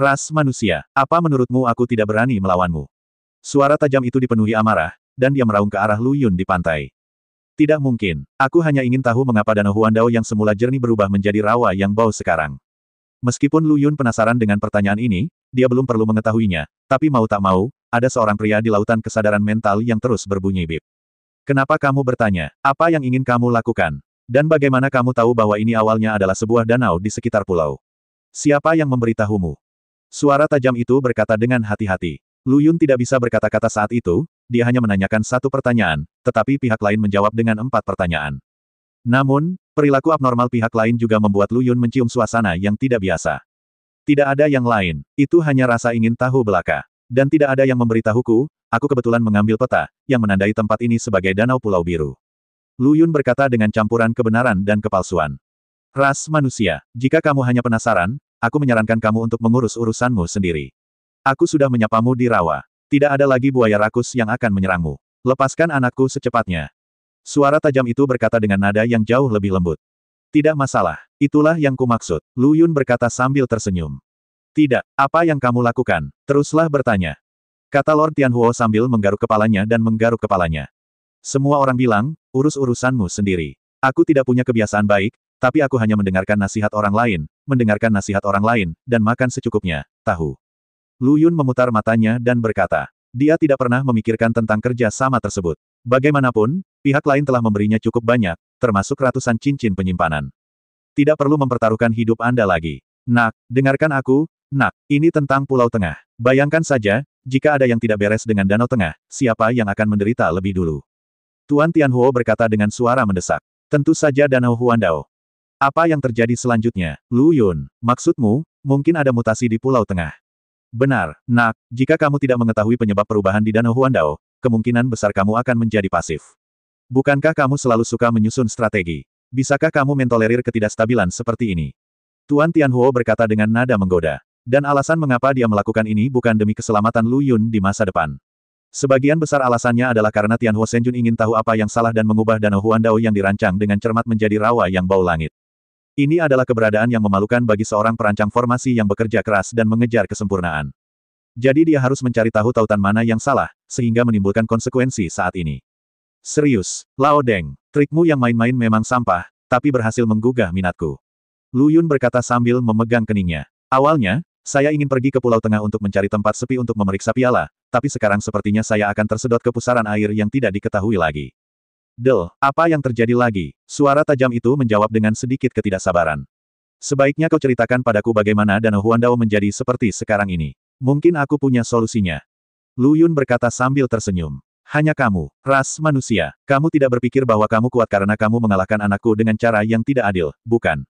Ras manusia, apa menurutmu aku tidak berani melawanmu? Suara tajam itu dipenuhi amarah, dan dia meraung ke arah Lu Yun di pantai. Tidak mungkin. Aku hanya ingin tahu mengapa danau Huandao yang semula jernih berubah menjadi rawa yang bau sekarang. Meskipun Lu Yun penasaran dengan pertanyaan ini, dia belum perlu mengetahuinya, tapi mau tak mau, ada seorang pria di lautan kesadaran mental yang terus berbunyi bip. Kenapa kamu bertanya? Apa yang ingin kamu lakukan? Dan bagaimana kamu tahu bahwa ini awalnya adalah sebuah danau di sekitar pulau? Siapa yang memberitahumu? Suara tajam itu berkata dengan hati-hati. Lu Yun tidak bisa berkata-kata saat itu, dia hanya menanyakan satu pertanyaan, tetapi pihak lain menjawab dengan 4 pertanyaan. Namun, perilaku abnormal pihak lain juga membuat Lu Yun mencium suasana yang tidak biasa. Tidak ada yang lain, itu hanya rasa ingin tahu belaka. Dan tidak ada yang memberitahuku, aku kebetulan mengambil peta, yang menandai tempat ini sebagai Danau Pulau Biru. Lu Yun berkata dengan campuran kebenaran dan kepalsuan. Ras manusia, jika kamu hanya penasaran, aku menyarankan kamu untuk mengurus urusanmu sendiri. Aku sudah menyapamu di rawa. Tidak ada lagi buaya rakus yang akan menyerangmu. Lepaskan anakku secepatnya. Suara tajam itu berkata dengan nada yang jauh lebih lembut. Tidak masalah. Itulah yang kumaksud. Lu Yun berkata sambil tersenyum. Tidak, apa yang kamu lakukan? Teruslah bertanya. Kata Lord Tianhuo sambil menggaruk kepalanya dan menggaruk kepalanya. Semua orang bilang, urus urusanmu sendiri. Aku tidak punya kebiasaan baik, tapi aku hanya mendengarkan nasihat orang lain, dan makan secukupnya, tahu. Lu Yun memutar matanya dan berkata, dia tidak pernah memikirkan tentang kerja sama tersebut. Bagaimanapun, pihak lain telah memberinya cukup banyak, termasuk ratusan cincin penyimpanan. Tidak perlu mempertaruhkan hidup Anda lagi. Nak, dengarkan aku, Nak, ini tentang Pulau Tengah. Bayangkan saja, jika ada yang tidak beres dengan Danau Tengah, siapa yang akan menderita lebih dulu? Tuan Tianhuo berkata dengan suara mendesak. Tentu saja Danau Huandao. Apa yang terjadi selanjutnya? Lu Yun, maksudmu, mungkin ada mutasi di Pulau Tengah. Benar, Nak, jika kamu tidak mengetahui penyebab perubahan di Danau Huandao, kemungkinan besar kamu akan menjadi pasif. Bukankah kamu selalu suka menyusun strategi? Bisakah kamu mentolerir ketidakstabilan seperti ini? Tuan Tianhuo berkata dengan nada menggoda. Dan alasan mengapa dia melakukan ini bukan demi keselamatan Lu Yun di masa depan. Sebagian besar alasannya adalah karena Tianhuo Senjun ingin tahu apa yang salah dan mengubah Danau Huandao yang dirancang dengan cermat menjadi rawa yang bau langit. Ini adalah keberadaan yang memalukan bagi seorang perancang formasi yang bekerja keras dan mengejar kesempurnaan. Jadi dia harus mencari tahu tautan mana yang salah, sehingga menimbulkan konsekuensi saat ini. Serius, Lao Deng, trikmu yang main-main memang sampah, tapi berhasil menggugah minatku. Lu Yun berkata sambil memegang keningnya. Awalnya, saya ingin pergi ke Pulau Tengah untuk mencari tempat sepi untuk memeriksa piala, tapi sekarang sepertinya saya akan tersedot ke pusaran air yang tidak diketahui lagi. Del, apa yang terjadi lagi? Suara tajam itu menjawab dengan sedikit ketidaksabaran. Sebaiknya kau ceritakan padaku bagaimana Danau Huandao menjadi seperti sekarang ini. Mungkin aku punya solusinya. Lu Yun berkata sambil tersenyum. Hanya kamu, ras manusia, kamu tidak berpikir bahwa kamu kuat karena kamu mengalahkan anakku dengan cara yang tidak adil, bukan?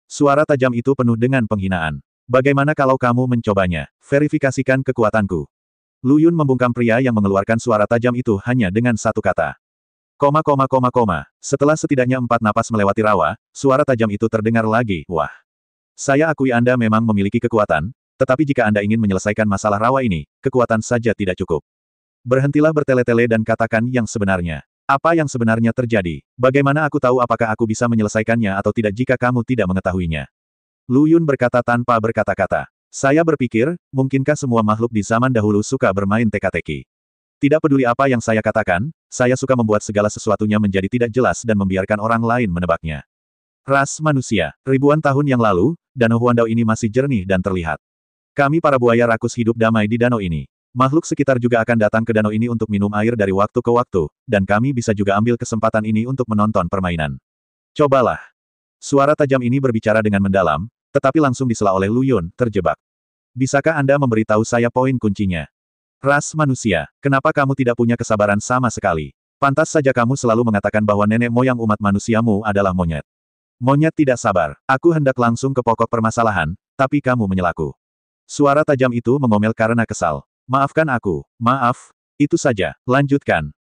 Suara tajam itu penuh dengan penghinaan. Bagaimana kalau kamu mencobanya? Verifikasikan kekuatanku. Lu Yun membungkam pria yang mengeluarkan suara tajam itu hanya dengan satu kata. Setelah setidaknya 4 napas melewati rawa, suara tajam itu terdengar lagi, wah. Saya akui Anda memang memiliki kekuatan, tetapi jika Anda ingin menyelesaikan masalah rawa ini, kekuatan saja tidak cukup. Berhentilah bertele-tele dan katakan yang sebenarnya. Apa yang sebenarnya terjadi? Bagaimana aku tahu apakah aku bisa menyelesaikannya atau tidak jika kamu tidak mengetahuinya? Lu Yun berkata tanpa berkata-kata. Saya berpikir, mungkinkah semua makhluk di zaman dahulu suka bermain teka-teki? Tidak peduli apa yang saya katakan, saya suka membuat segala sesuatunya menjadi tidak jelas dan membiarkan orang lain menebaknya. Ras manusia, ribuan tahun yang lalu, Danau Huandao ini masih jernih dan terlihat. Kami para buaya rakus hidup damai di danau ini. Makhluk sekitar juga akan datang ke danau ini untuk minum air dari waktu ke waktu, dan kami bisa juga ambil kesempatan ini untuk menonton permainan. Cobalah. Suara tajam ini berbicara dengan mendalam, tetapi langsung disela oleh Lu Yun, terjebak. Bisakah Anda memberitahu saya poin kuncinya? Ras manusia, kenapa kamu tidak punya kesabaran sama sekali? Pantas saja kamu selalu mengatakan bahwa nenek moyang umat manusiamu adalah monyet. Monyet tidak sabar. Aku hendak langsung ke pokok permasalahan, tapi kamu menyelaku. Suara tajam itu mengomel karena kesal. Maafkan aku. Maaf. Itu saja. Lanjutkan.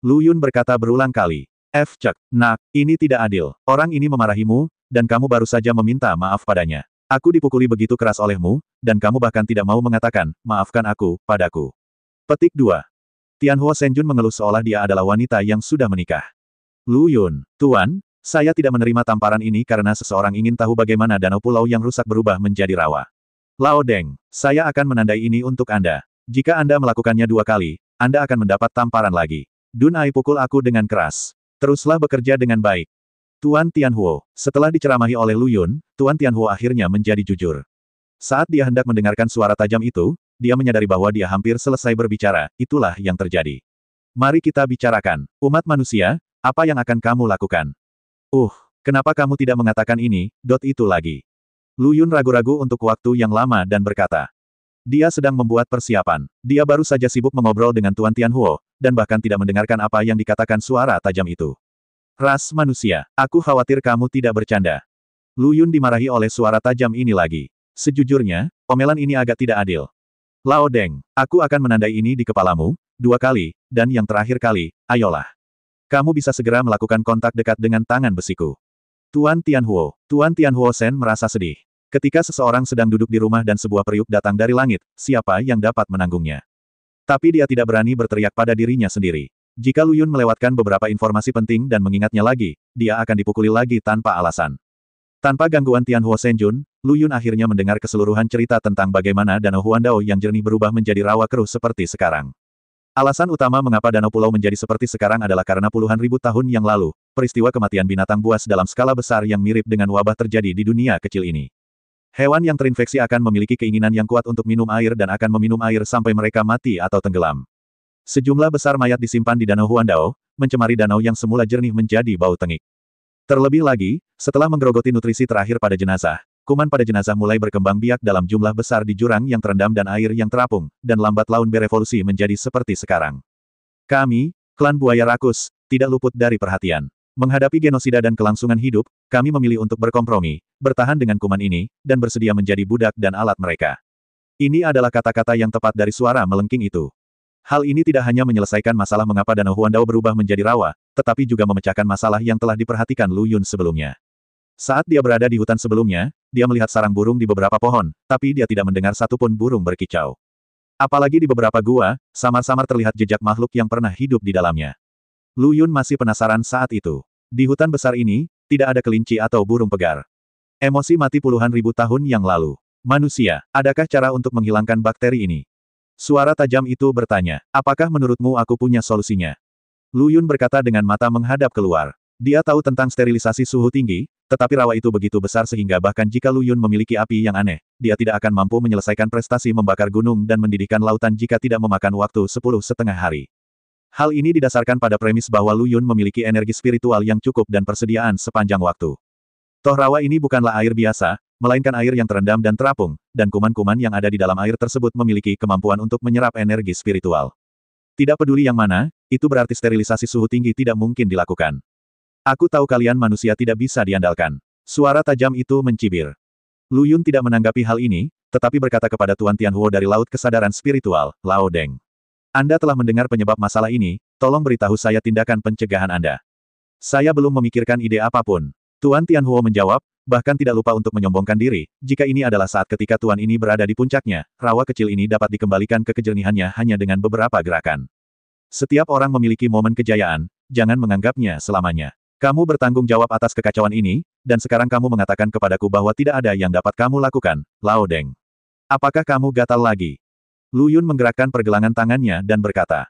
Lu Yun berkata berulang kali. Cek. Nak, ini tidak adil. Orang ini memarahimu, dan kamu baru saja meminta maaf padanya. Aku dipukuli begitu keras olehmu, dan kamu bahkan tidak mau mengatakan, maafkan aku, padaku. Petik 2. Tianhuo Senjun mengeluh seolah dia adalah wanita yang sudah menikah. Lu Yun, Tuan, saya tidak menerima tamparan ini karena seseorang ingin tahu bagaimana danau pulau yang rusak berubah menjadi rawa. Lao Deng, saya akan menandai ini untuk Anda. Jika Anda melakukannya 2 kali, Anda akan mendapat tamparan lagi. Dun Ai pukul aku dengan keras. Teruslah bekerja dengan baik. Tuan Tianhuo, setelah diceramahi oleh Lu Yun, Tuan Tianhuo akhirnya menjadi jujur. Saat dia hendak mendengarkan suara tajam itu, dia menyadari bahwa dia hampir selesai berbicara, itulah yang terjadi. Mari kita bicarakan. Umat manusia, apa yang akan kamu lakukan? Kenapa kamu tidak mengatakan ini, itu lagi. Lu Yun ragu-ragu untuk waktu yang lama dan berkata. Dia sedang membuat persiapan. Dia baru saja sibuk mengobrol dengan Tuan Tianhuo, dan bahkan tidak mendengarkan apa yang dikatakan suara tajam itu. Ras manusia, aku khawatir kamu tidak bercanda. Lu Yun dimarahi oleh suara tajam ini lagi. Sejujurnya, omelan ini agak tidak adil. Lao Deng, aku akan menandai ini di kepalamu, 2 kali, dan yang terakhir kali, ayolah. Kamu bisa segera melakukan kontak dekat dengan tangan besiku. Tuan Tianhuo Sen merasa sedih. Ketika seseorang sedang duduk di rumah dan sebuah periuk datang dari langit, siapa yang dapat menanggungnya? Tapi dia tidak berani berteriak pada dirinya sendiri. Jika Lu Yun melewatkan beberapa informasi penting dan mengingatnya lagi, dia akan dipukuli lagi tanpa alasan. Tanpa gangguan Tianhuo Senjun, Lu Yun akhirnya mendengar keseluruhan cerita tentang bagaimana Danau Huandao yang jernih berubah menjadi rawa keruh seperti sekarang. Alasan utama mengapa danau pulau menjadi seperti sekarang adalah karena puluhan ribu tahun yang lalu, peristiwa kematian binatang buas dalam skala besar yang mirip dengan wabah terjadi di dunia kecil ini. Hewan yang terinfeksi akan memiliki keinginan yang kuat untuk minum air dan akan meminum air sampai mereka mati atau tenggelam. Sejumlah besar mayat disimpan di Danau Huandao, mencemari danau yang semula jernih menjadi bau tengik. Terlebih lagi, setelah menggerogoti nutrisi terakhir pada jenazah, kuman pada jenazah mulai berkembang biak dalam jumlah besar di jurang yang terendam dan air yang terapung, dan lambat laun berevolusi menjadi seperti sekarang. Kami, klan buaya rakus, tidak luput dari perhatian. Menghadapi genosida dan kelangsungan hidup, kami memilih untuk berkompromi, bertahan dengan kuman ini, dan bersedia menjadi budak dan alat mereka. Ini adalah kata-kata yang tepat dari suara melengking itu. Hal ini tidak hanya menyelesaikan masalah mengapa Danau Huandao berubah menjadi rawa, tetapi juga memecahkan masalah yang telah diperhatikan Lu Yun sebelumnya. Saat dia berada di hutan sebelumnya, dia melihat sarang burung di beberapa pohon, tapi dia tidak mendengar satupun burung berkicau. Apalagi di beberapa gua, samar-samar terlihat jejak makhluk yang pernah hidup di dalamnya. Lu Yun masih penasaran saat itu. Di hutan besar ini, tidak ada kelinci atau burung pegar. Emosi mati puluhan ribu tahun yang lalu. Manusia, adakah cara untuk menghilangkan bakteri ini? Suara tajam itu bertanya, apakah menurutmu aku punya solusinya? Lu Yun berkata dengan mata menghadap keluar. Dia tahu tentang sterilisasi suhu tinggi, tetapi rawa itu begitu besar sehingga bahkan jika Lu Yun memiliki api yang aneh, dia tidak akan mampu menyelesaikan prestasi membakar gunung dan mendidihkan lautan jika tidak memakan waktu 10,5 hari. Hal ini didasarkan pada premis bahwa Lu Yun memiliki energi spiritual yang cukup dan persediaan sepanjang waktu. Toh rawa ini bukanlah air biasa, melainkan air yang terendam dan terapung, dan kuman-kuman yang ada di dalam air tersebut memiliki kemampuan untuk menyerap energi spiritual. Tidak peduli yang mana, itu berarti sterilisasi suhu tinggi tidak mungkin dilakukan. Aku tahu kalian manusia tidak bisa diandalkan. Suara tajam itu mencibir. Lu Yun tidak menanggapi hal ini, tetapi berkata kepada Tuan Tianhuo dari Laut Kesadaran Spiritual, Lao Deng. Anda telah mendengar penyebab masalah ini, tolong beritahu saya tindakan pencegahan Anda. Saya belum memikirkan ide apapun. Tuan Tianhuo menjawab, bahkan tidak lupa untuk menyombongkan diri, jika ini adalah saat ketika Tuan ini berada di puncaknya, rawa kecil ini dapat dikembalikan ke kejernihannya hanya dengan beberapa gerakan. Setiap orang memiliki momen kejayaan, jangan menganggapnya selamanya. Kamu bertanggung jawab atas kekacauan ini, dan sekarang kamu mengatakan kepadaku bahwa tidak ada yang dapat kamu lakukan, Lao Deng. Apakah kamu gatal lagi? Lu Yun menggerakkan pergelangan tangannya dan berkata,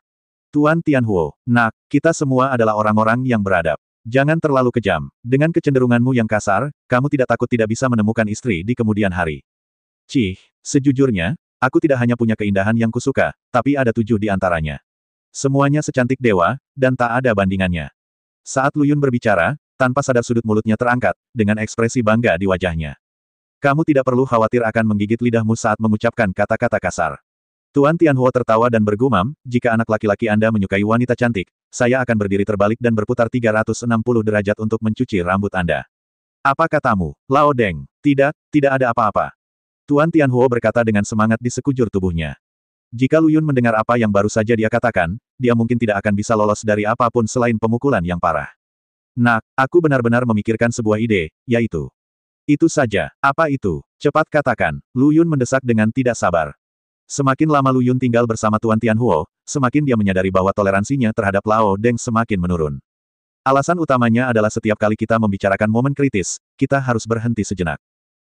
Tuan Tianhuo, nak, kita semua adalah orang-orang yang beradab. Jangan terlalu kejam. Dengan kecenderunganmu yang kasar, kamu tidak takut tidak bisa menemukan istri di kemudian hari. Cih, sejujurnya, aku tidak hanya punya keindahan yang kusuka, tapi ada 7 di antaranya. Semuanya secantik dewa, dan tak ada bandingannya. Saat Lu Yun berbicara, tanpa sadar sudut mulutnya terangkat, dengan ekspresi bangga di wajahnya. Kamu tidak perlu khawatir akan menggigit lidahmu saat mengucapkan kata-kata kasar. Tuan Tianhuo tertawa dan bergumam, jika anak laki-laki Anda menyukai wanita cantik, saya akan berdiri terbalik dan berputar 360 derajat untuk mencuci rambut Anda. Apa katamu, Lao Deng? Tidak, tidak ada apa-apa. Tuan Tianhuo berkata dengan semangat di sekujur tubuhnya. Jika Lu Yun mendengar apa yang baru saja dia katakan, dia mungkin tidak akan bisa lolos dari apapun selain pemukulan yang parah. Nak, aku benar-benar memikirkan sebuah ide, yaitu. Itu saja, apa itu? Cepat katakan, Lu Yun mendesak dengan tidak sabar. Semakin lama Lu Yun tinggal bersama Tuan Tianhuo, semakin dia menyadari bahwa toleransinya terhadap Lao Deng semakin menurun. Alasan utamanya adalah setiap kali kita membicarakan momen kritis, kita harus berhenti sejenak.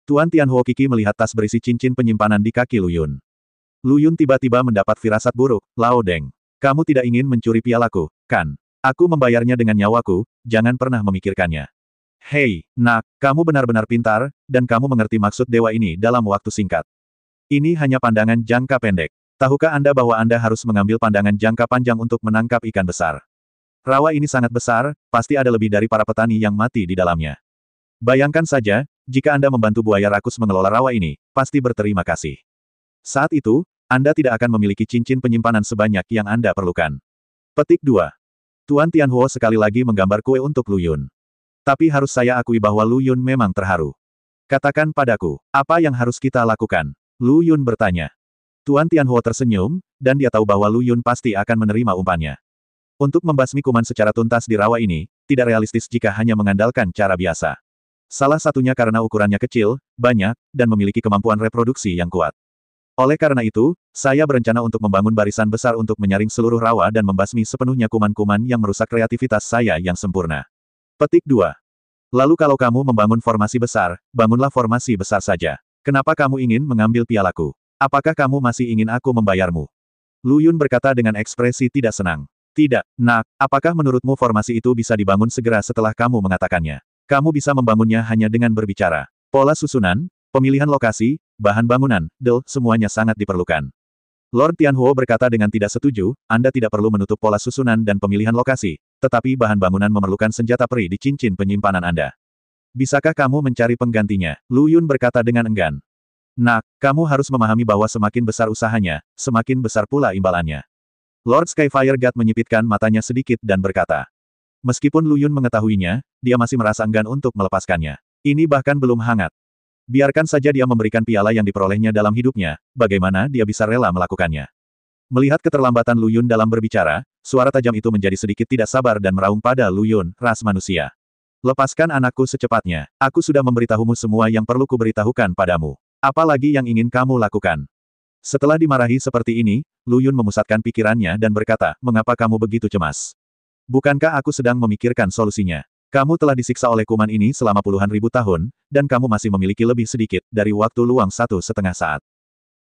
Tuan Tianhuo Qi melihat tas berisi cincin penyimpanan di kaki Lu Yun. Lu Yun tiba-tiba mendapat firasat buruk, Lao Deng. Kamu tidak ingin mencuri pialaku, kan? Aku membayarnya dengan nyawaku, jangan pernah memikirkannya. Hei, nak, kamu benar-benar pintar, dan kamu mengerti maksud dewa ini dalam waktu singkat. Ini hanya pandangan jangka pendek. Tahukah Anda bahwa Anda harus mengambil pandangan jangka panjang untuk menangkap ikan besar? Rawa ini sangat besar, pasti ada lebih dari para petani yang mati di dalamnya. Bayangkan saja, jika Anda membantu buaya rakus mengelola rawa ini, pasti berterima kasih. Saat itu, Anda tidak akan memiliki cincin penyimpanan sebanyak yang Anda perlukan. Petik 2. Tuan Tianhuo sekali lagi menggambar kue untuk Lu Yun. Tapi harus saya akui bahwa Lu Yun memang terharu. Katakan padaku, apa yang harus kita lakukan? Lu Yun bertanya. Tuan Tianhuo tersenyum, dan dia tahu bahwa Lu Yun pasti akan menerima umpannya. Untuk membasmi kuman secara tuntas di rawa ini, tidak realistis jika hanya mengandalkan cara biasa. Salah satunya karena ukurannya kecil, banyak, dan memiliki kemampuan reproduksi yang kuat. Oleh karena itu, saya berencana untuk membangun barisan besar untuk menyaring seluruh rawa dan membasmi sepenuhnya kuman-kuman yang merusak kreativitas saya yang sempurna. Petik 2. Lalu kalau kamu membangun formasi besar, bangunlah formasi besar saja. Kenapa kamu ingin mengambil pialaku? Apakah kamu masih ingin aku membayarmu? Lu Yun berkata dengan ekspresi tidak senang. Tidak, nak, apakah menurutmu formasi itu bisa dibangun segera setelah kamu mengatakannya? Kamu bisa membangunnya hanya dengan berbicara. Pola susunan, pemilihan lokasi, bahan bangunan, semuanya sangat diperlukan. Lord Tianhuo berkata dengan tidak setuju, Anda tidak perlu menutup pola susunan dan pemilihan lokasi, tetapi bahan bangunan memerlukan senjata peri di cincin penyimpanan Anda. Bisakah kamu mencari penggantinya? Lu Yun berkata dengan enggan. Nak, kamu harus memahami bahwa semakin besar usahanya, semakin besar pula imbalannya. Lord Skyfire God menyipitkan matanya sedikit dan berkata. Meskipun Lu Yun mengetahuinya, dia masih merasa enggan untuk melepaskannya. Ini bahkan belum hangat. Biarkan saja dia memberikan piala yang diperolehnya dalam hidupnya, bagaimana dia bisa rela melakukannya. Melihat keterlambatan Lu Yun dalam berbicara, suara tajam itu menjadi sedikit tidak sabar dan meraung pada Lu Yun, ras manusia. Lepaskan anakku secepatnya. Aku sudah memberitahumu semua yang perlu kuberitahukan padamu. Apa lagi yang ingin kamu lakukan? Setelah dimarahi seperti ini, Lu Yun memusatkan pikirannya dan berkata, mengapa kamu begitu cemas? Bukankah aku sedang memikirkan solusinya? Kamu telah disiksa oleh kuman ini selama puluhan ribu tahun, dan kamu masih memiliki lebih sedikit dari waktu luang 1,5 saat.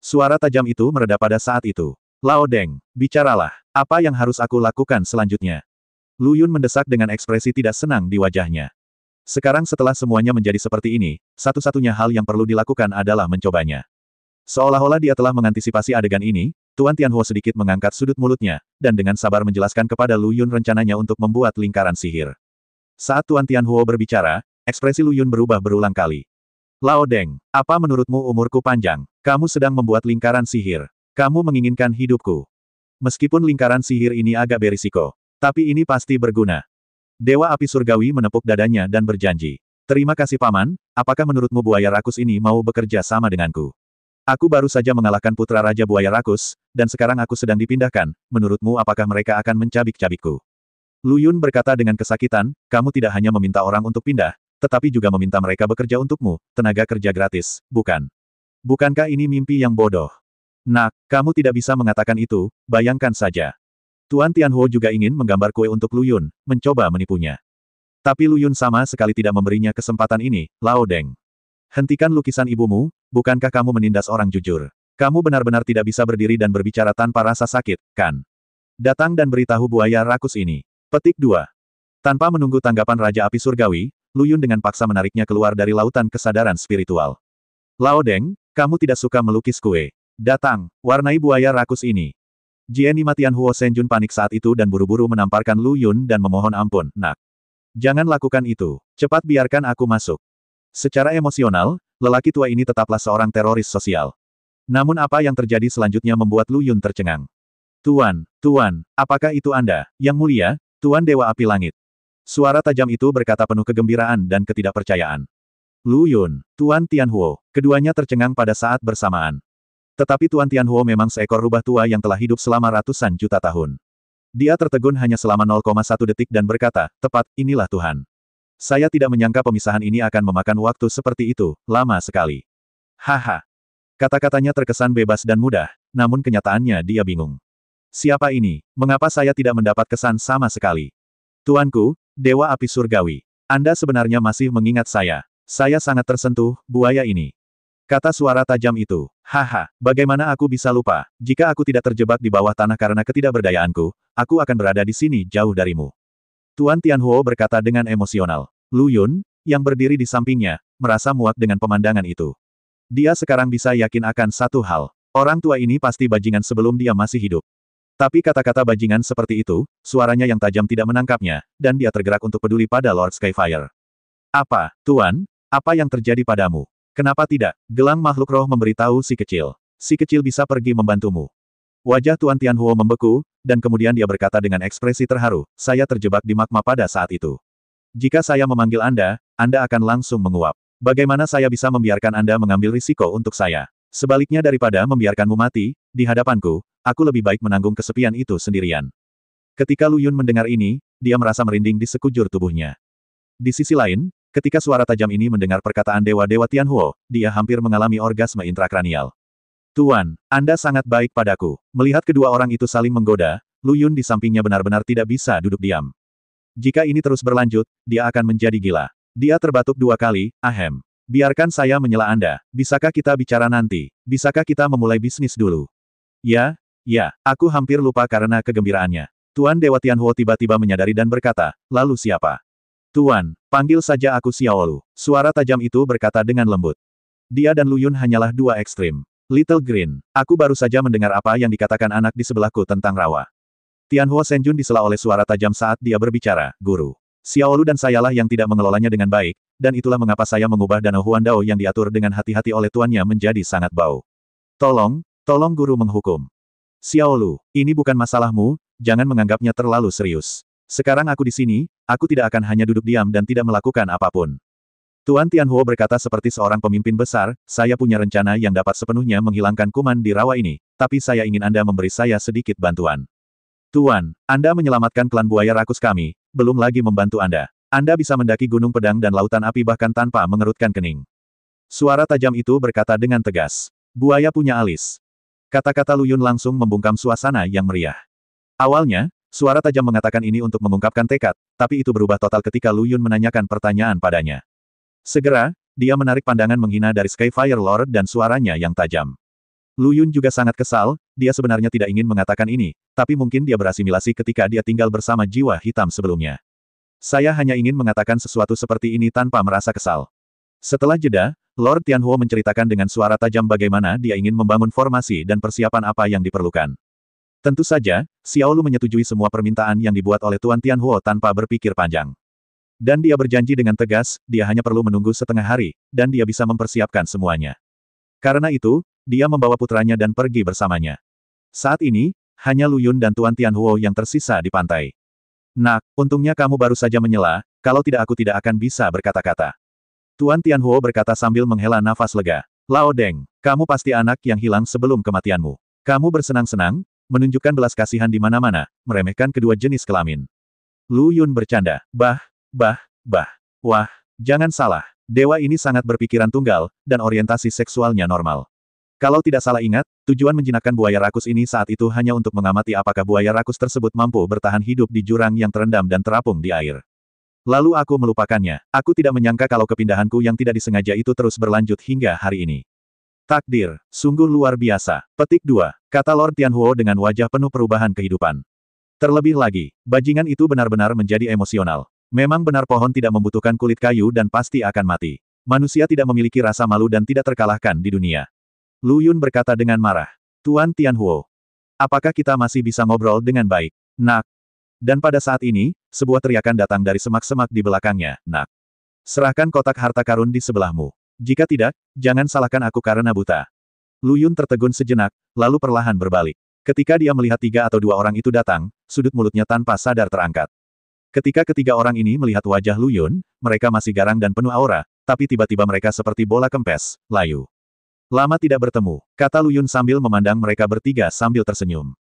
Suara tajam itu mereda pada saat itu. Lao Deng, bicaralah. Apa yang harus aku lakukan selanjutnya? Lu Yun mendesak dengan ekspresi tidak senang di wajahnya. Sekarang setelah semuanya menjadi seperti ini, satu-satunya hal yang perlu dilakukan adalah mencobanya. Seolah-olah dia telah mengantisipasi adegan ini, Tuan Tianhuo sedikit mengangkat sudut mulutnya, dan dengan sabar menjelaskan kepada Lu Yun rencananya untuk membuat lingkaran sihir. Saat Tuan Tianhuo berbicara, ekspresi Lu Yun berubah berulang kali. Lao Deng, apa menurutmu umurku panjang? Kamu sedang membuat lingkaran sihir. Kamu menginginkan hidupku. Meskipun lingkaran sihir ini agak berisiko, tapi ini pasti berguna. Dewa Api Surgawi menepuk dadanya dan berjanji. Terima kasih Paman, apakah menurutmu buaya rakus ini mau bekerja sama denganku? Aku baru saja mengalahkan putra Raja Buaya Rakus, dan sekarang aku sedang dipindahkan, menurutmu apakah mereka akan mencabik-cabikku? Lu Yun berkata dengan kesakitan, kamu tidak hanya meminta orang untuk pindah, tetapi juga meminta mereka bekerja untukmu, tenaga kerja gratis, bukan? Bukankah ini mimpi yang bodoh? Nak, kamu tidak bisa mengatakan itu, bayangkan saja. Tuan Tianhuo juga ingin menggambar kue untuk Lu Yun, mencoba menipunya. Tapi Lu Yun sama sekali tidak memberinya kesempatan ini, Lao Deng. Hentikan lukisan ibumu, bukankah kamu menindas orang jujur? Kamu benar-benar tidak bisa berdiri dan berbicara tanpa rasa sakit, kan? Datang dan beritahu buaya rakus ini. Petik 2. Tanpa menunggu tanggapan Raja Api Surgawi, Lu Yun dengan paksa menariknya keluar dari lautan kesadaran spiritual. Lao Deng, kamu tidak suka melukis kue. Datang, warnai buaya rakus ini. Jian Matian Huo Senjun panik saat itu dan buru-buru menamparkan Lu Yun dan memohon ampun, nak. Jangan lakukan itu. Cepat biarkan aku masuk. Secara emosional, lelaki tua ini tetaplah seorang teroris sosial. Namun apa yang terjadi selanjutnya membuat Lu Yun tercengang. Tuan, apakah itu Anda, Yang Mulia, Tuan Dewa Api Langit? Suara tajam itu berkata penuh kegembiraan dan ketidakpercayaan. Lu Yun, Tuan Tianhuo, keduanya tercengang pada saat bersamaan. Tetapi Tuan Tianhuo memang seekor rubah tua yang telah hidup selama ratusan juta tahun. Dia tertegun hanya selama 0,1 detik dan berkata, tepat, inilah Tuhan. Saya tidak menyangka pemisahan ini akan memakan waktu seperti itu, lama sekali. Haha. Kata-katanya terkesan bebas dan mudah, namun kenyataannya dia bingung. Siapa ini? Mengapa saya tidak mendapat kesan sama sekali? Tuanku, Dewa Api Surgawi. Anda sebenarnya masih mengingat saya. Saya sangat tersentuh, buaya ini. Kata suara tajam itu. Haha, bagaimana aku bisa lupa? Jika aku tidak terjebak di bawah tanah karena ketidakberdayaanku, aku akan berada di sini jauh darimu. Tuan Tianhuo berkata dengan emosional. Lu Yun, yang berdiri di sampingnya, merasa muak dengan pemandangan itu. Dia sekarang bisa yakin akan satu hal. Orang tua ini pasti bajingan sebelum dia masih hidup. Tapi kata-kata bajingan seperti itu, suaranya yang tajam tidak menangkapnya, dan dia tergerak untuk peduli pada Lord Skyfire. Apa, Tuan? Apa yang terjadi padamu? Kenapa tidak? Gelang makhluk roh memberitahu si kecil. Si kecil bisa pergi membantumu. Wajah Tuan Tianhuo membeku, dan kemudian dia berkata dengan ekspresi terharu, saya terjebak di magma pada saat itu. Jika saya memanggil Anda akan langsung menguap. Bagaimana saya bisa membiarkan Anda mengambil risiko untuk saya? Sebaliknya daripada membiarkanmu mati, di hadapanku, aku lebih baik menanggung kesepian itu sendirian. Ketika Lu Yun mendengar ini, dia merasa merinding di sekujur tubuhnya. Di sisi lain, ketika suara tajam ini mendengar perkataan Dewa-Dewa Tianhuo, dia hampir mengalami orgasme intrakranial. Tuan, Anda sangat baik padaku. Melihat kedua orang itu saling menggoda, Lu Yun di sampingnya benar-benar tidak bisa duduk diam. Jika ini terus berlanjut, dia akan menjadi gila. Dia terbatuk 2 kali, ahem. Biarkan saya menyela Anda. Bisakah kita bicara nanti? Bisakah kita memulai bisnis dulu? Ya, aku hampir lupa karena kegembiraannya. Tuan Dewa Tianhuo tiba-tiba menyadari dan berkata, lalu siapa? Tuan, panggil saja aku Xiaolu. Suara tajam itu berkata dengan lembut. Dia dan Lu Yun hanyalah 2 ekstrim. Little Green, aku baru saja mendengar apa yang dikatakan anak di sebelahku tentang rawa. Tianhuo Shenjun disela oleh suara tajam saat dia berbicara, Guru. Xiaolu dan sayalah yang tidak mengelolanya dengan baik, dan itulah mengapa saya mengubah danau Huandao yang diatur dengan hati-hati oleh tuannya menjadi sangat bau. Tolong Guru menghukum. Xiaolu, ini bukan masalahmu, jangan menganggapnya terlalu serius. Sekarang aku di sini, aku tidak akan hanya duduk diam dan tidak melakukan apapun. Tuan Tianhuo berkata seperti seorang pemimpin besar, saya punya rencana yang dapat sepenuhnya menghilangkan kuman di rawa ini, tapi saya ingin Anda memberi saya sedikit bantuan. Tuan, Anda menyelamatkan klan buaya rakus kami, belum lagi membantu Anda. Anda bisa mendaki gunung pedang dan lautan api bahkan tanpa mengerutkan kening. Suara tajam itu berkata dengan tegas. Buaya punya alis. Kata-kata Lu Yun langsung membungkam suasana yang meriah. Awalnya, suara tajam mengatakan ini untuk mengungkapkan tekad, tapi itu berubah total ketika Lu Yun menanyakan pertanyaan padanya. Segera, dia menarik pandangan menghina dari Skyfire Lord dan suaranya yang tajam. Lu Yun juga sangat kesal, dia sebenarnya tidak ingin mengatakan ini, tapi mungkin dia berasimilasi ketika dia tinggal bersama jiwa hitam sebelumnya. Saya hanya ingin mengatakan sesuatu seperti ini tanpa merasa kesal. Setelah jeda, Lord Tianhuo menceritakan dengan suara tajam bagaimana dia ingin membangun formasi dan persiapan apa yang diperlukan. Tentu saja, Xiaolu menyetujui semua permintaan yang dibuat oleh Tuan Tianhuo tanpa berpikir panjang. Dan dia berjanji dengan tegas, dia hanya perlu menunggu setengah hari, dan dia bisa mempersiapkan semuanya. Karena itu, dia membawa putranya dan pergi bersamanya. Saat ini, hanya Lu Yun dan Tuan Tianhuo yang tersisa di pantai. Nak, untungnya kamu baru saja menyela, kalau tidak aku tidak akan bisa berkata-kata. Tuan Tianhuo berkata sambil menghela nafas lega. Lao Deng, kamu pasti anak yang hilang sebelum kematianmu. Kamu bersenang-senang, menunjukkan belas kasihan di mana-mana, meremehkan kedua jenis kelamin. Lu Yun bercanda. Wah, jangan salah. Dewa ini sangat berpikiran tunggal, dan orientasi seksualnya normal. Kalau tidak salah ingat, tujuan menjinakkan buaya rakus ini saat itu hanya untuk mengamati apakah buaya rakus tersebut mampu bertahan hidup di jurang yang terendam dan terapung di air. Lalu aku melupakannya. Aku tidak menyangka kalau kepindahanku yang tidak disengaja itu terus berlanjut hingga hari ini. Takdir, sungguh luar biasa. Petik 2, kata Lord Tianhuo dengan wajah penuh perubahan kehidupan. Terlebih lagi, bajingan itu benar-benar menjadi emosional. Memang benar pohon tidak membutuhkan kulit kayu dan pasti akan mati. Manusia tidak memiliki rasa malu dan tidak terkalahkan di dunia. Lu Yun berkata dengan marah. Tuan Tianhuo, apakah kita masih bisa ngobrol dengan baik? Nak. Dan pada saat ini, sebuah teriakan datang dari semak-semak di belakangnya. Nak. Serahkan kotak harta karun di sebelahmu. Jika tidak, jangan salahkan aku karena buta. Lu Yun tertegun sejenak, lalu perlahan berbalik. Ketika dia melihat 3 atau 2 orang itu datang, sudut mulutnya tanpa sadar terangkat. Ketika ketiga orang ini melihat wajah Lu Yun, mereka masih garang dan penuh aura, tapi tiba-tiba mereka seperti bola kempes, layu. Lama tidak bertemu, kata Lu Yun sambil memandang mereka bertiga sambil tersenyum.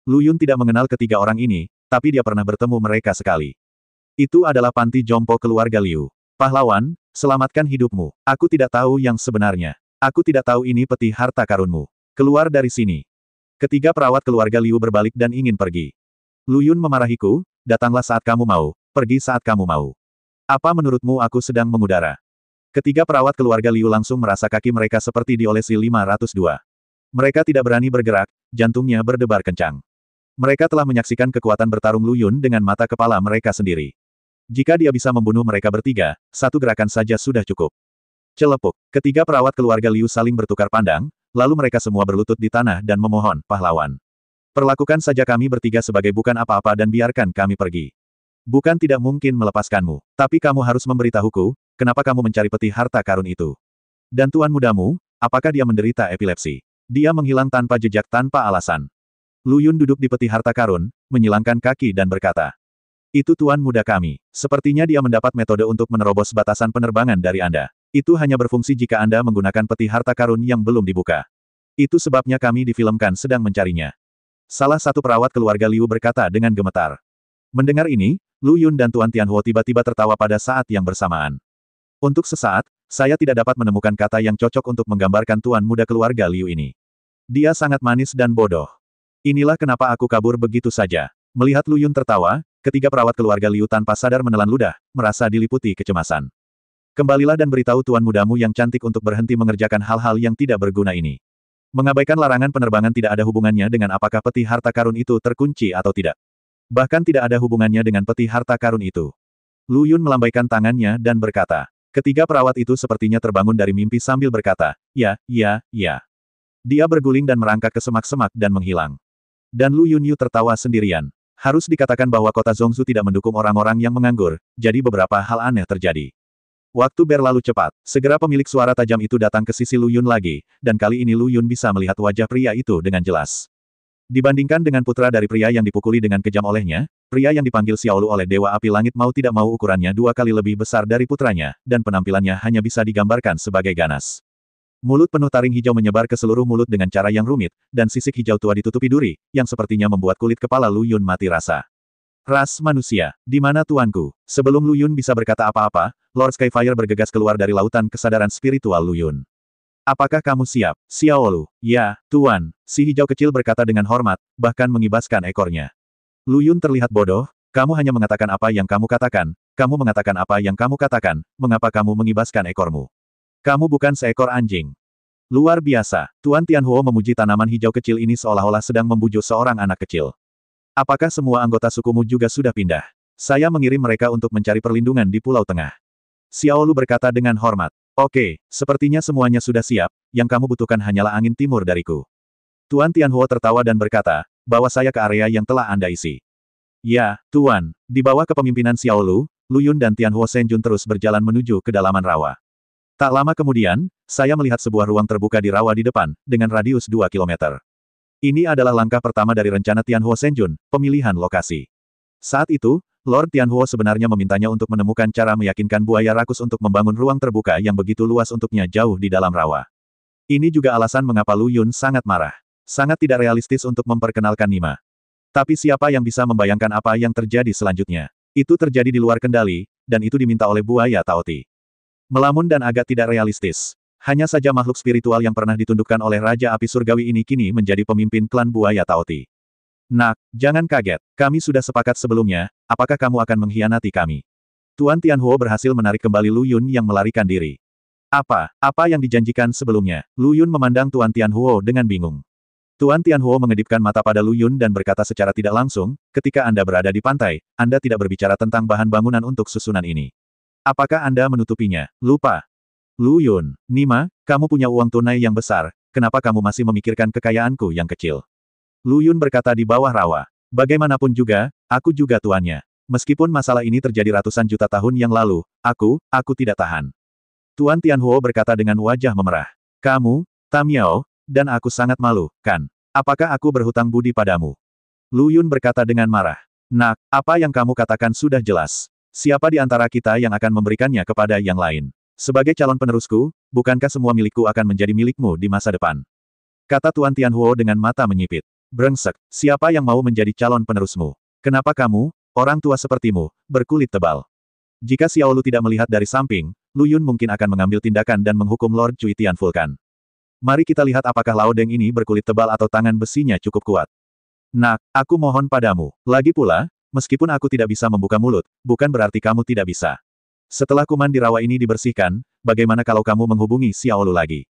Lu Yun tidak mengenal ketiga orang ini, tapi dia pernah bertemu mereka sekali. Itu adalah panti jompo keluarga Liu. Pahlawan, selamatkan hidupmu. Aku tidak tahu yang sebenarnya. Aku tidak tahu ini peti harta karunmu. Keluar dari sini. Ketiga perawat keluarga Liu berbalik dan ingin pergi. Lu Yun memarahiku, datanglah saat kamu mau, pergi saat kamu mau. Apa menurutmu aku sedang mengudara? Ketiga perawat keluarga Liu langsung merasa kaki mereka seperti diolesi 502. Mereka tidak berani bergerak, jantungnya berdebar kencang. Mereka telah menyaksikan kekuatan bertarung Lu Yun dengan mata kepala mereka sendiri. Jika dia bisa membunuh mereka bertiga, satu gerakan saja sudah cukup. Celepuk. Ketiga perawat keluarga Liu saling bertukar pandang, lalu mereka semua berlutut di tanah dan memohon, pahlawan. Perlakukan saja kami bertiga sebagai bukan apa-apa dan biarkan kami pergi. Bukan tidak mungkin melepaskanmu, tapi kamu harus memberitahuku, kenapa kamu mencari peti harta karun itu. Dan tuan mudamu, apakah dia menderita epilepsi? Dia menghilang tanpa jejak tanpa alasan. Lu Yun duduk di peti harta karun, menyilangkan kaki dan berkata, "Itu tuan muda kami. Sepertinya dia mendapat metode untuk menerobos batasan penerbangan dari Anda. Itu hanya berfungsi jika Anda menggunakan peti harta karun yang belum dibuka. Itu sebabnya kami difilmkan sedang mencarinya." Salah satu perawat keluarga Liu berkata dengan gemetar. Mendengar ini, Lu Yun dan Tuan Tianhuo tiba-tiba tertawa pada saat yang bersamaan. Untuk sesaat, saya tidak dapat menemukan kata yang cocok untuk menggambarkan tuan muda keluarga Liu ini. Dia sangat manis dan bodoh. Inilah kenapa aku kabur begitu saja. Melihat Lu Yun tertawa, ketiga perawat keluarga Liu tanpa sadar menelan ludah, merasa diliputi kecemasan. Kembalilah dan beritahu tuan mudamu yang cantik untuk berhenti mengerjakan hal-hal yang tidak berguna ini. Mengabaikan larangan penerbangan tidak ada hubungannya dengan apakah peti harta karun itu terkunci atau tidak. Bahkan tidak ada hubungannya dengan peti harta karun itu. Lu Yun melambaikan tangannya dan berkata. Ketiga perawat itu sepertinya terbangun dari mimpi sambil berkata, "Ya, ya, ya." Dia berguling dan merangkak ke semak-semak dan menghilang. Dan Lu Yunyu tertawa sendirian. Harus dikatakan bahwa kota Zhongzu tidak mendukung orang-orang yang menganggur, jadi beberapa hal aneh terjadi. Waktu berlalu cepat. Segera pemilik suara tajam itu datang ke sisi Lu Yun lagi, dan kali ini Lu Yun bisa melihat wajah pria itu dengan jelas. Dibandingkan dengan putra dari pria yang dipukuli dengan kejam olehnya, pria yang dipanggil Xiaolu oleh Dewa Api Langit mau tidak mau ukurannya 2 kali lebih besar dari putranya, dan penampilannya hanya bisa digambarkan sebagai ganas. Mulut penuh taring hijau menyebar ke seluruh mulut dengan cara yang rumit, dan sisik hijau tua ditutupi duri, yang sepertinya membuat kulit kepala Lu Yun mati rasa. Ras manusia, di mana tuanku? Sebelum Lu Yun bisa berkata apa-apa, Lord Skyfire bergegas keluar dari lautan kesadaran spiritual Lu Yun. Apakah kamu siap, Xiaolu? Ya, tuan, si hijau kecil berkata dengan hormat, bahkan mengibaskan ekornya. Lu Yun terlihat bodoh, kamu hanya mengatakan apa yang kamu katakan, mengapa kamu mengibaskan ekormu? Kamu bukan seekor anjing. Luar biasa, Tuan Tianhuo memuji tanaman hijau kecil ini seolah-olah sedang membujuk seorang anak kecil. Apakah semua anggota sukumu juga sudah pindah? Saya mengirim mereka untuk mencari perlindungan di Pulau Tengah. Xiaolu berkata dengan hormat. Oke, sepertinya semuanya sudah siap, yang kamu butuhkan hanyalah angin timur dariku. Tuan Tianhuo tertawa dan berkata, bawa saya ke area yang telah Anda isi. Ya, Tuan, di bawah kepemimpinan Xiaolu, Lu Yun dan Tianhuo Shenjun terus berjalan menuju kedalaman rawa. Tak lama kemudian, saya melihat sebuah ruang terbuka di rawa di depan, dengan radius 2 km. Ini adalah langkah pertama dari rencana Tianhuo Shenjun, pemilihan lokasi. Saat itu, Lord Tianhuo sebenarnya memintanya untuk menemukan cara meyakinkan buaya rakus untuk membangun ruang terbuka yang begitu luas untuknya jauh di dalam rawa. Ini juga alasan mengapa Lu Yun sangat marah. Sangat tidak realistis untuk memperkenalkan Nima. Tapi siapa yang bisa membayangkan apa yang terjadi selanjutnya? Itu terjadi di luar kendali, dan itu diminta oleh buaya Taoti. Melamun dan agak tidak realistis. Hanya saja makhluk spiritual yang pernah ditundukkan oleh Raja Api Surgawi ini kini menjadi pemimpin klan buaya Taoti. Nak, jangan kaget. Kami sudah sepakat sebelumnya, apakah kamu akan mengkhianati kami? Tuan Tianhuo berhasil menarik kembali Lu Yun yang melarikan diri. Apa yang dijanjikan sebelumnya? Lu Yun memandang Tuan Tianhuo dengan bingung. Tuan Tianhuo mengedipkan mata pada Lu Yun dan berkata secara tidak langsung, ketika Anda berada di pantai, Anda tidak berbicara tentang bahan bangunan untuk susunan ini. Apakah Anda menutupinya? Lupa. Lu Yun, Nima, kamu punya uang tunai yang besar, kenapa kamu masih memikirkan kekayaanku yang kecil? Lu Yun berkata di bawah rawa. Bagaimanapun juga, aku juga tuannya. Meskipun masalah ini terjadi ratusan juta tahun yang lalu, aku tidak tahan. Tuan Tianhuo berkata dengan wajah memerah. Kamu, Tam Yao, dan aku sangat malu, kan? Apakah aku berhutang budi padamu? Lu Yun berkata dengan marah. Nak, apa yang kamu katakan sudah jelas. Siapa di antara kita yang akan memberikannya kepada yang lain? Sebagai calon penerusku, bukankah semua milikku akan menjadi milikmu di masa depan? Kata Tuan Tianhuo dengan mata menyipit. Brengsek, siapa yang mau menjadi calon penerusmu? Kenapa kamu, orang tua sepertimu, berkulit tebal? Jika Xiaolu tidak melihat dari samping, Lu Yun mungkin akan mengambil tindakan dan menghukum Lord Cui Tian Vulkan. Mari kita lihat apakah Lao Deng ini berkulit tebal atau tangan besinya cukup kuat. Nak, aku mohon padamu. Lagi pula, meskipun aku tidak bisa membuka mulut, bukan berarti kamu tidak bisa. Setelah kuman di rawa ini dibersihkan, bagaimana kalau kamu menghubungi Xiaolu lagi?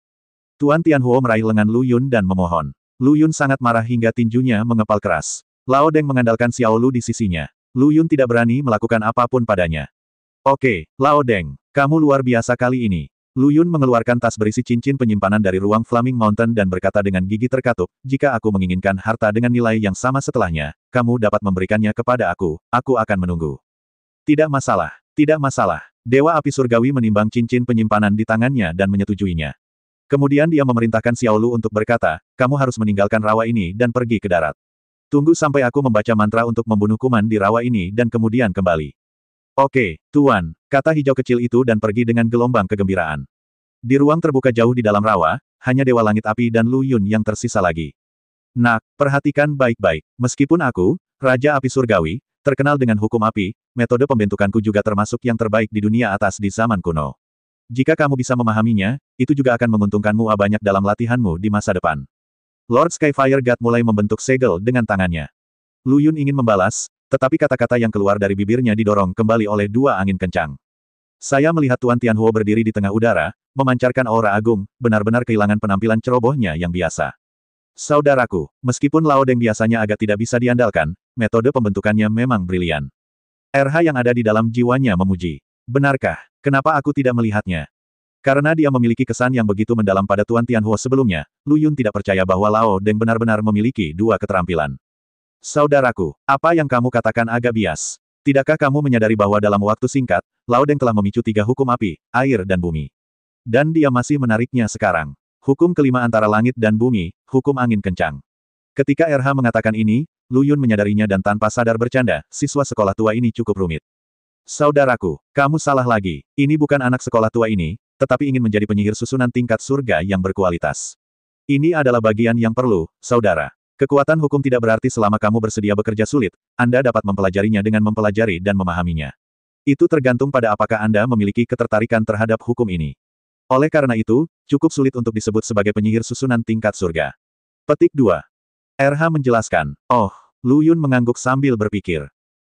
Tuan Tianhuo meraih lengan Lu Yun dan memohon. Lu Yun sangat marah hingga tinjunya mengepal keras. Lao Deng mengandalkan Xiaolu di sisinya. Lu Yun tidak berani melakukan apapun padanya. Oke, Lao Deng, kamu luar biasa kali ini. Lu Yun mengeluarkan tas berisi cincin penyimpanan dari ruang Flaming Mountain dan berkata dengan gigi terkatup, jika aku menginginkan harta dengan nilai yang sama setelahnya, kamu dapat memberikannya kepada aku akan menunggu. Tidak masalah, tidak masalah. Dewa Api Surgawi menimbang cincin penyimpanan di tangannya dan menyetujuinya. Kemudian dia memerintahkan Xiaolu untuk berkata, kamu harus meninggalkan rawa ini dan pergi ke darat. Tunggu sampai aku membaca mantra untuk membunuh kuman di rawa ini dan kemudian kembali. Oke, Tuan, kata hijau kecil itu dan pergi dengan gelombang kegembiraan. Di ruang terbuka jauh di dalam rawa, hanya Dewa Langit Api dan Lu Yun yang tersisa lagi. Nak, perhatikan baik-baik. Meskipun aku, Raja Api Surgawi, terkenal dengan hukum api, metode pembentukanku juga termasuk yang terbaik di dunia atas di zaman kuno. Jika kamu bisa memahaminya, itu juga akan menguntungkanmu banyak dalam latihanmu di masa depan. Lord Skyfire God mulai membentuk segel dengan tangannya. Lu Yun ingin membalas, tetapi kata-kata yang keluar dari bibirnya didorong kembali oleh dua angin kencang. Saya melihat Tuan Tianhuo berdiri di tengah udara, memancarkan aura agung, benar-benar kehilangan penampilan cerobohnya yang biasa. Saudaraku, meskipun Lao Deng biasanya agak tidak bisa diandalkan, metode pembentukannya memang brilian. RH yang ada di dalam jiwanya memuji. Benarkah? Kenapa aku tidak melihatnya? Karena dia memiliki kesan yang begitu mendalam pada Tuan Tianhuo sebelumnya, Lu Yun tidak percaya bahwa Lao Deng benar-benar memiliki dua keterampilan. Saudaraku, apa yang kamu katakan agak bias. Tidakkah kamu menyadari bahwa dalam waktu singkat, Lao Deng telah memicu tiga hukum api, air dan bumi? Dan dia masih menariknya sekarang. Hukum kelima antara langit dan bumi, hukum angin kencang. Ketika RH mengatakan ini, Lu Yun menyadarinya dan tanpa sadar bercanda, siswa sekolah tua ini cukup rumit. Saudaraku, kamu salah lagi. Ini bukan anak sekolah tua ini, tetapi ingin menjadi penyihir susunan tingkat surga yang berkualitas. Ini adalah bagian yang perlu, saudara. Kekuatan hukum tidak berarti selama kamu bersedia bekerja sulit, Anda dapat mempelajarinya dengan mempelajari dan memahaminya. Itu tergantung pada apakah Anda memiliki ketertarikan terhadap hukum ini. Oleh karena itu, cukup sulit untuk disebut sebagai penyihir susunan tingkat surga. Petik 2. RH menjelaskan. Oh, Lu Yun mengangguk sambil berpikir.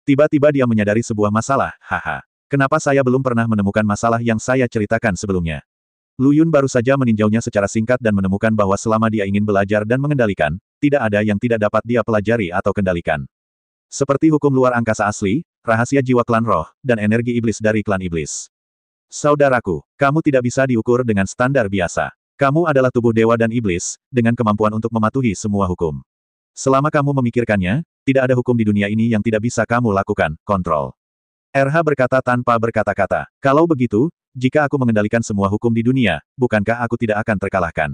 Tiba-tiba dia menyadari sebuah masalah, haha. Kenapa saya belum pernah menemukan masalah yang saya ceritakan sebelumnya? Lu Yun baru saja meninjaunya secara singkat dan menemukan bahwa selama dia ingin belajar dan mengendalikan, tidak ada yang tidak dapat dia pelajari atau kendalikan. Seperti hukum luar angkasa asli, rahasia jiwa klan roh, dan energi iblis dari klan iblis. Saudaraku, kamu tidak bisa diukur dengan standar biasa. Kamu adalah tubuh dewa dan iblis, dengan kemampuan untuk mematuhi semua hukum. Selama kamu memikirkannya, tidak ada hukum di dunia ini yang tidak bisa kamu lakukan, kontrol. RH berkata tanpa berkata-kata. Kalau begitu, jika aku mengendalikan semua hukum di dunia, bukankah aku tidak akan terkalahkan?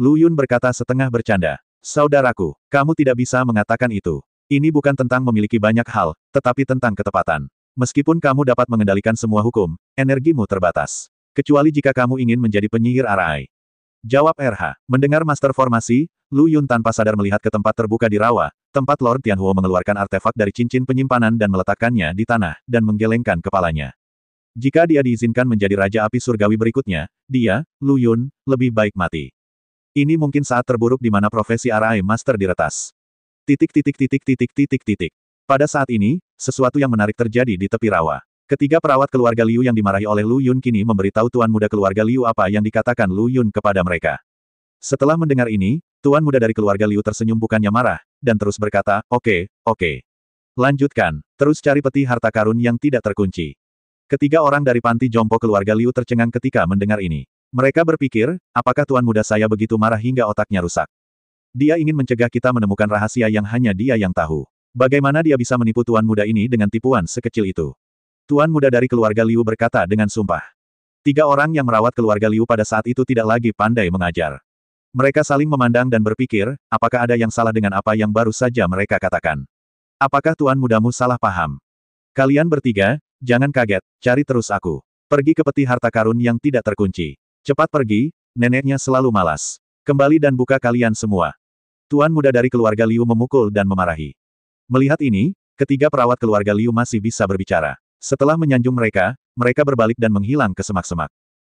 Lu Yun berkata setengah bercanda. Saudaraku, kamu tidak bisa mengatakan itu. Ini bukan tentang memiliki banyak hal, tetapi tentang ketepatan. Meskipun kamu dapat mengendalikan semua hukum, energimu terbatas. Kecuali jika kamu ingin menjadi penyihir arai. Jawab RH. Mendengar master formasi, Lu Yun tanpa sadar melihat ke tempat terbuka di rawa, tempat Lord Tianhuo mengeluarkan artefak dari cincin penyimpanan dan meletakkannya di tanah, dan menggelengkan kepalanya. Jika dia diizinkan menjadi Raja Api Surgawi berikutnya, dia, Lu Yun, lebih baik mati. Ini mungkin saat terburuk di mana profesi Arai Master diretas. Pada saat ini, sesuatu yang menarik terjadi di tepi rawa. Ketiga perawat keluarga Liu yang dimarahi oleh Lu Yun kini memberitahu tuan muda keluarga Liu apa yang dikatakan Lu Yun kepada mereka. Setelah mendengar ini, tuan muda dari keluarga Liu tersenyum bukannya marah, dan terus berkata, oke. Lanjutkan, terus cari peti harta karun yang tidak terkunci. Ketiga orang dari panti jompo keluarga Liu tercengang ketika mendengar ini. Mereka berpikir, apakah tuan muda saya begitu marah hingga otaknya rusak? Dia ingin mencegah kita menemukan rahasia yang hanya dia yang tahu. Bagaimana dia bisa menipu tuan muda ini dengan tipuan sekecil itu? Tuan muda dari keluarga Liu berkata dengan sumpah. Tiga orang yang merawat keluarga Liu pada saat itu tidak lagi pandai mengajar. Mereka saling memandang dan berpikir, apakah ada yang salah dengan apa yang baru saja mereka katakan? Apakah tuan mudamu salah paham? Kalian bertiga, jangan kaget, cari terus aku. Pergi ke peti harta karun yang tidak terkunci. Cepat pergi, neneknya selalu malas. Kembali dan buka kalian semua. Tuan muda dari keluarga Liu memukul dan memarahi. Melihat ini, ketiga perawat keluarga Liu masih bisa berbicara. Setelah menyanjung mereka, mereka berbalik dan menghilang ke semak-semak.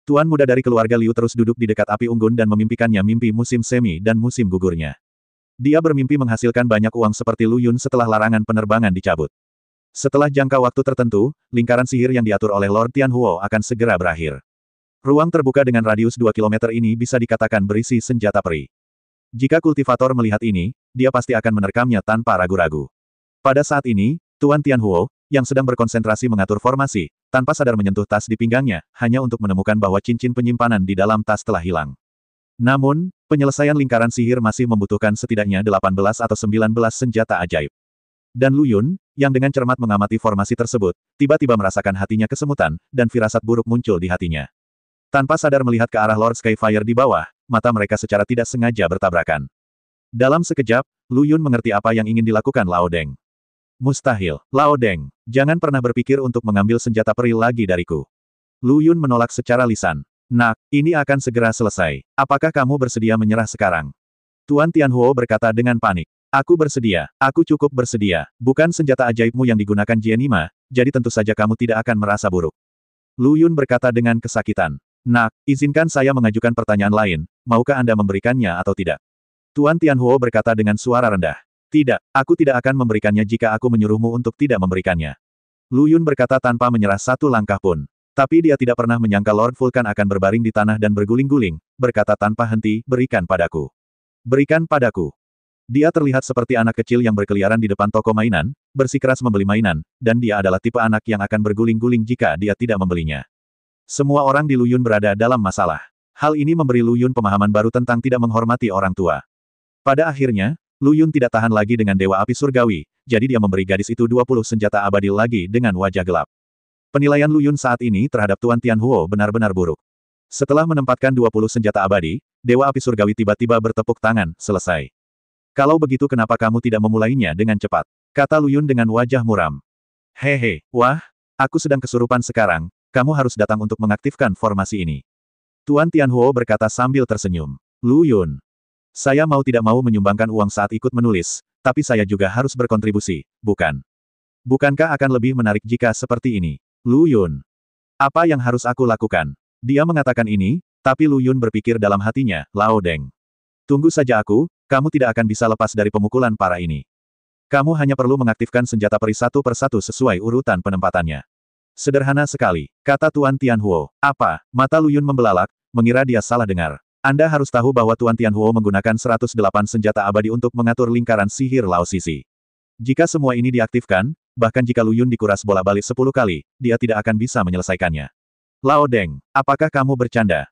Tuan muda dari keluarga Liu terus duduk di dekat api unggun dan memimpikannya mimpi musim semi dan musim gugurnya. Dia bermimpi menghasilkan banyak uang seperti Lu Yun setelah larangan penerbangan dicabut. Setelah jangka waktu tertentu, lingkaran sihir yang diatur oleh Lord Tianhuo akan segera berakhir. Ruang terbuka dengan radius 2 kilometer ini bisa dikatakan berisi senjata peri. Jika kultivator melihat ini, dia pasti akan menerkamnya tanpa ragu-ragu. Pada saat ini, Tuan Tianhuo, yang sedang berkonsentrasi mengatur formasi, tanpa sadar menyentuh tas di pinggangnya, hanya untuk menemukan bahwa cincin penyimpanan di dalam tas telah hilang. Namun, penyelesaian lingkaran sihir masih membutuhkan setidaknya 18 atau 19 senjata ajaib. Dan Lu Yun, yang dengan cermat mengamati formasi tersebut, tiba-tiba merasakan hatinya kesemutan, dan firasat buruk muncul di hatinya. Tanpa sadar melihat ke arah Lord Skyfire di bawah, mata mereka secara tidak sengaja bertabrakan. Dalam sekejap, Lu Yun mengerti apa yang ingin dilakukan Lao Deng. Mustahil, Lao Deng, jangan pernah berpikir untuk mengambil senjata peri lagi dariku. Lu Yun menolak secara lisan. Nak, ini akan segera selesai. Apakah kamu bersedia menyerah sekarang? Tuan Tianhuo berkata dengan panik. Aku bersedia, aku cukup bersedia. Bukan senjata ajaibmu yang digunakan Jianima, jadi tentu saja kamu tidak akan merasa buruk. Lu Yun berkata dengan kesakitan. Nak, izinkan saya mengajukan pertanyaan lain, maukah Anda memberikannya atau tidak? Tuan Tianhuo berkata dengan suara rendah. Tidak, aku tidak akan memberikannya jika aku menyuruhmu untuk tidak memberikannya. Lu Yun berkata tanpa menyerah satu langkah pun. Tapi dia tidak pernah menyangka Lord Vulcan akan berbaring di tanah dan berguling-guling, berkata tanpa henti, berikan padaku. Berikan padaku. Dia terlihat seperti anak kecil yang berkeliaran di depan toko mainan, bersikeras membeli mainan, dan dia adalah tipe anak yang akan berguling-guling jika dia tidak membelinya. Semua orang di Lu Yun berada dalam masalah. Hal ini memberi Lu Yun pemahaman baru tentang tidak menghormati orang tua. Pada akhirnya, Lu Yun tidak tahan lagi dengan Dewa Api Surgawi, jadi dia memberi gadis itu 20 senjata abadi lagi dengan wajah gelap. Penilaian Lu Yun saat ini terhadap Tuan Tianhuo benar-benar buruk. Setelah menempatkan 20 senjata abadi, Dewa Api Surgawi tiba-tiba bertepuk tangan, selesai. Kalau begitu kenapa kamu tidak memulainya dengan cepat? Kata Lu Yun dengan wajah muram. Hehe, wah, aku sedang kesurupan sekarang. Kamu harus datang untuk mengaktifkan formasi ini. Tuan Tianhuo berkata sambil tersenyum. Lu Yun. Saya mau tidak mau menyumbangkan uang saat ikut menulis, tapi saya juga harus berkontribusi, bukan? Bukankah akan lebih menarik jika seperti ini? Lu Yun. Apa yang harus aku lakukan? Dia mengatakan ini, tapi Lu Yun berpikir dalam hatinya, Lao Deng. Tunggu saja aku, kamu tidak akan bisa lepas dari pemukulan para ini. Kamu hanya perlu mengaktifkan senjata peri satu persatu sesuai urutan penempatannya. Sederhana sekali, kata Tuan Tianhuo. Apa? Mata Lu Yun membelalak, mengira dia salah dengar. Anda harus tahu bahwa Tuan Tianhuo menggunakan 108 senjata abadi untuk mengatur lingkaran sihir Lao Sisi. Jika semua ini diaktifkan, bahkan jika Lu Yun dikuras bolak-balik 10 kali, dia tidak akan bisa menyelesaikannya. Lao Deng, apakah kamu bercanda?